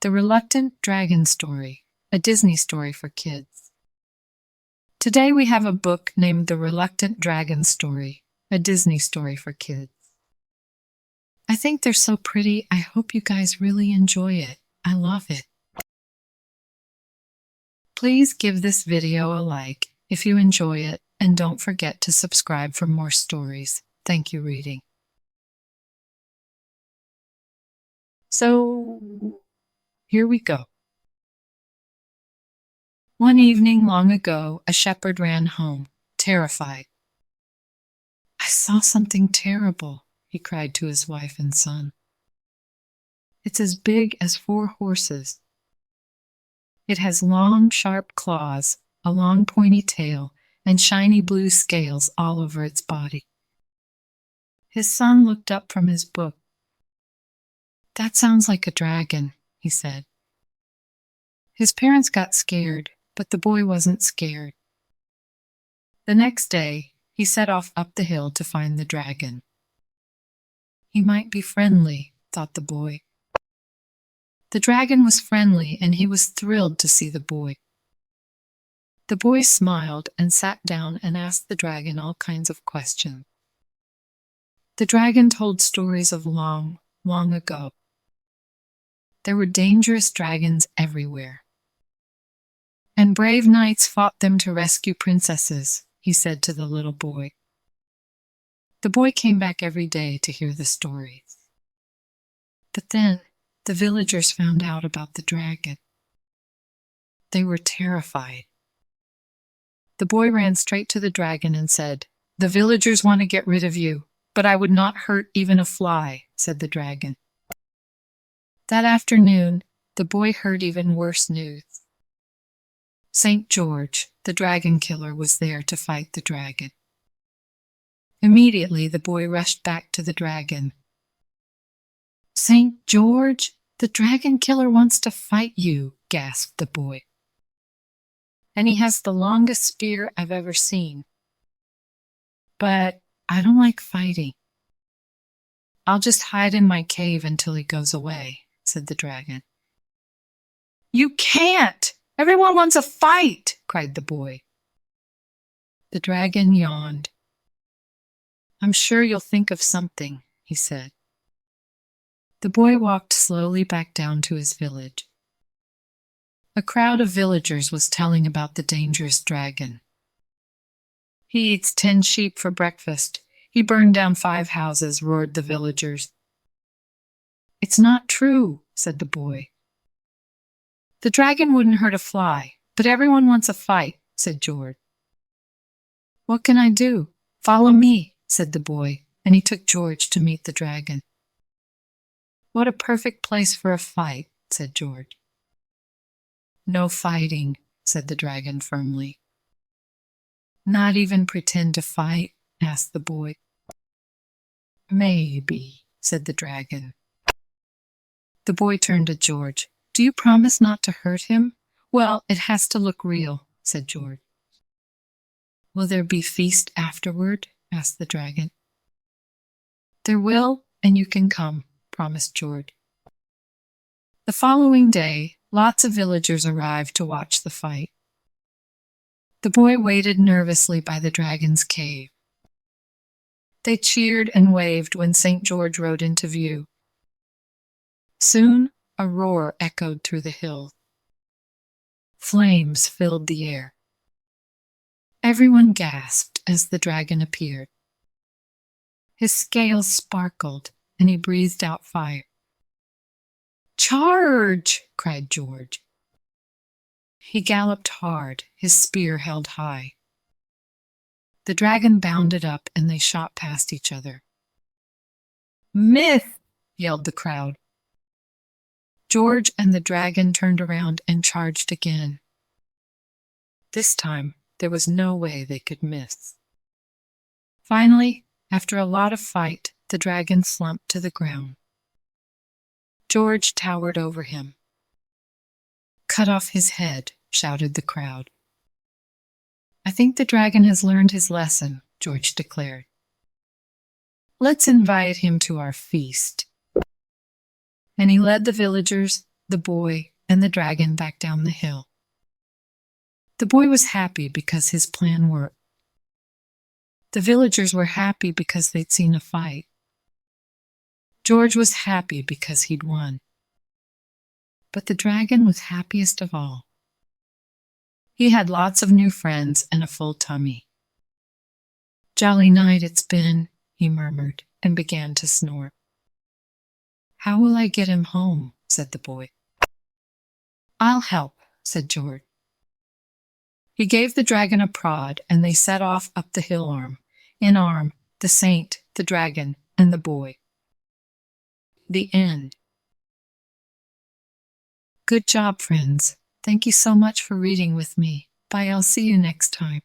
The Reluctant Dragon Story, a Disney story for kids. Today we have a book named The Reluctant Dragon Story, a Disney story for kids. I think they're so pretty. I hope you guys really enjoy it. I love it. Please give this video a like if you enjoy it, and don't forget to subscribe for more stories. Thank you, reading. So, here we go. One evening long ago, a shepherd ran home, terrified. "I saw something terrible," he cried to his wife and son. "It's as big as 4 horses. It has long, sharp claws, a long, pointy tail, and shiny blue scales all over its body." His son looked up from his book. "That sounds like a dragon," he said. His parents got scared, but the boy wasn't scared. The next day, he set off up the hill to find the dragon. He might be friendly, thought the boy. The dragon was friendly, and he was thrilled to see the boy. The boy smiled and sat down and asked the dragon all kinds of questions. The dragon told stories of long, long ago. There were dangerous dragons everywhere, and brave knights fought them to rescue princesses, he said to the little boy. The boy came back every day to hear the stories. But then the villagers found out about the dragon. They were terrified. The boy ran straight to the dragon and said, "The villagers want to get rid of you, but I would not hurt even a fly," said the dragon. That afternoon, the boy heard even worse news. St. George, the dragon killer, was there to fight the dragon. Immediately, the boy rushed back to the dragon. "St. George, the dragon killer wants to fight you," gasped the boy. "And he has the longest spear I've ever seen. But I don't like fighting. I'll just hide in my cave until he goes away," said the dragon. "You can't! Everyone wants a fight!" cried the boy. The dragon yawned. "I'm sure you'll think of something," he said. The boy walked slowly back down to his village. A crowd of villagers was telling about the dangerous dragon. "He eats 10 sheep for breakfast. He burned down 5 houses," roared the villagers. "It's not true," said the boy. "The dragon wouldn't hurt a fly, but everyone wants a fight," said George. "What can I do? Follow me," said the boy, and he took George to meet the dragon. "What a perfect place for a fight," said George. "No fighting," said the dragon firmly. "Not even pretend to fight?" asked the boy. "Maybe," said the dragon. The boy turned to George. "Do you promise not to hurt him?" "Well, it has to look real," said George. "Will there be feast afterward?" asked the dragon. "There will, and you can come," promised George. The following day, lots of villagers arrived to watch the fight. The boy waited nervously by the dragon's cave. They cheered and waved when St. George rode into view. Soon, a roar echoed through the hills. Flames filled the air. Everyone gasped as the dragon appeared. His scales sparkled, and he breathed out fire. "Charge!" cried George. He galloped hard, his spear held high. The dragon bounded up, and they shot past each other. "Myth!" yelled the crowd. George and the dragon turned around and charged again. This time, there was no way they could miss. Finally, after a lot of fight, the dragon slumped to the ground. George towered over him. "Cut off his head," shouted the crowd. "I think the dragon has learned his lesson," George declared. "Let's invite him to our feast." And he led the villagers, the boy, and the dragon back down the hill. The boy was happy because his plan worked. The villagers were happy because they'd seen a fight. George was happy because he'd won. But the dragon was happiest of all. He had lots of new friends and a full tummy. "Jolly night it's been," he murmured, and began to snore. "How will I get him home?" said the boy. "I'll help," said George. He gave the dragon a prod, and they set off up the hill arm in arm, the saint, the dragon, and the boy. The end. Good job, friends. Thank you so much for reading with me. Bye, I'll see you next time.